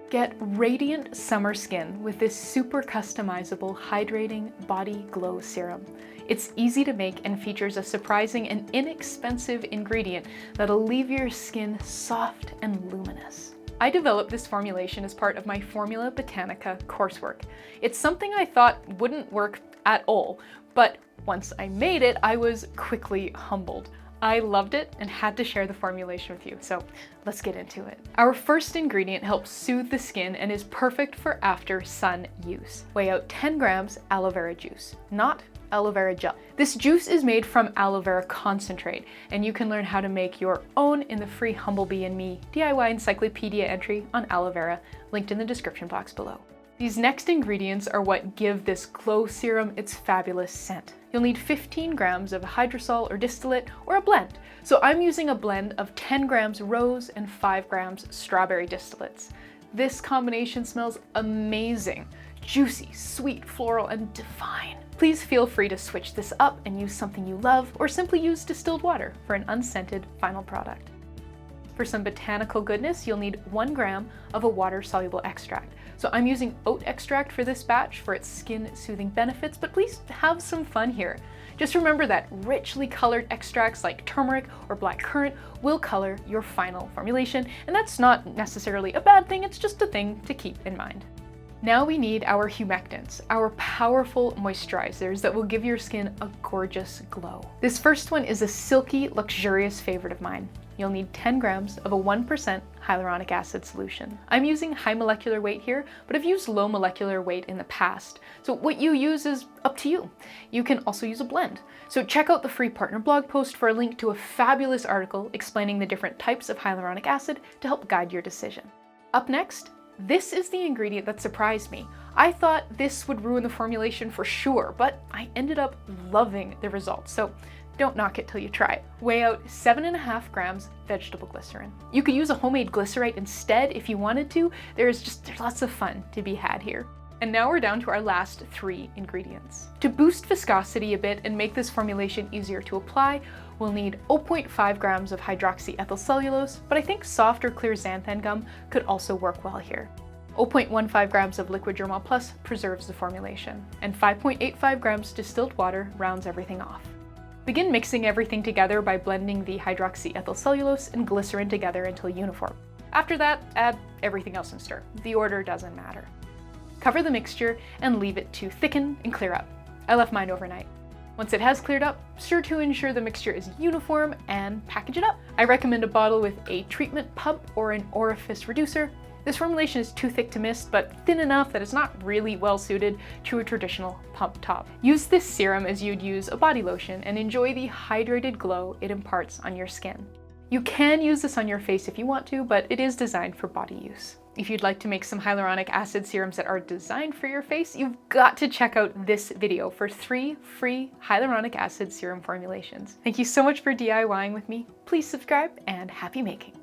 Get radiant summer skin with this super customizable hydrating body glow serum. It's easy to make and features a surprising and inexpensive ingredient that'll leave your skin soft and luminous. I developed this formulation as part of my Formula Botanica coursework. It's something I thought wouldn't work at all, but once I made it, I was quickly humbled. I loved it and had to share the formulation with you, so let's get into it. Our first ingredient helps soothe the skin and is perfect for after sun use. Weigh out 10 grams aloe vera juice, not aloe vera gel. This juice is made from aloe vera concentrate, and you can learn how to make your own in the free Humblebee and Me DIY encyclopedia entry on aloe vera, linked in the description box below. These next ingredients are what give this glow serum its fabulous scent. You'll need 15 grams of hydrosol or distillate or a blend. So I'm using a blend of 10 grams rose and 5 grams strawberry distillates. This combination smells amazing. Juicy, sweet, floral, and divine. Please feel free to switch this up and use something you love, or simply use distilled water for an unscented final product. For some botanical goodness, you'll need 1 gram of a water-soluble extract. So I'm using oat extract for this batch for its skin-soothing benefits, but please have some fun here. Just remember that richly colored extracts like turmeric or black currant will color your final formulation, and that's not necessarily a bad thing, it's just a thing to keep in mind. Now we need our humectants, our powerful moisturizers that will give your skin a gorgeous glow. This first one is a silky, luxurious favorite of mine. You'll need 10 grams of a 1% hyaluronic acid solution. I'm using high molecular weight here, but I've used low molecular weight in the past. So what you use is up to you. You can also use a blend. So check out the free partner blog post for a link to a fabulous article explaining the different types of hyaluronic acid to help guide your decision. Up next, this is the ingredient that surprised me. I thought this would ruin the formulation for sure, but I ended up loving the results. So don't knock it till you try it. Weigh out 7.5 grams vegetable glycerin. You could use a homemade glycerite instead if you wanted to. There's lots of fun to be had here. And now we're down to our last 3 ingredients. To boost viscosity a bit and make this formulation easier to apply, we'll need 0.5 grams of hydroxyethylcellulose, but I think soft or clear xanthan gum could also work well here. 0.15 grams of liquid Germall Plus preserves the formulation, and 5.85 grams distilled water rounds everything off. Begin mixing everything together by blending the hydroxyethylcellulose and glycerin together until uniform. After that, add everything else and stir. The order doesn't matter. Cover the mixture and leave it to thicken and clear up. I left mine overnight. Once it has cleared up, stir to ensure the mixture is uniform and package it up. I recommend a bottle with a treatment pump or an orifice reducer. This formulation is too thick to mist, but thin enough that it's not really well suited to a traditional pump top. Use this serum as you'd use a body lotion and enjoy the hydrated glow it imparts on your skin. You can use this on your face if you want to, but it is designed for body use. If you'd like to make some hyaluronic acid serums that are designed for your face, you've got to check out this video for 3 free hyaluronic acid serum formulations. Thank you so much for DIYing with me. Please subscribe and happy making.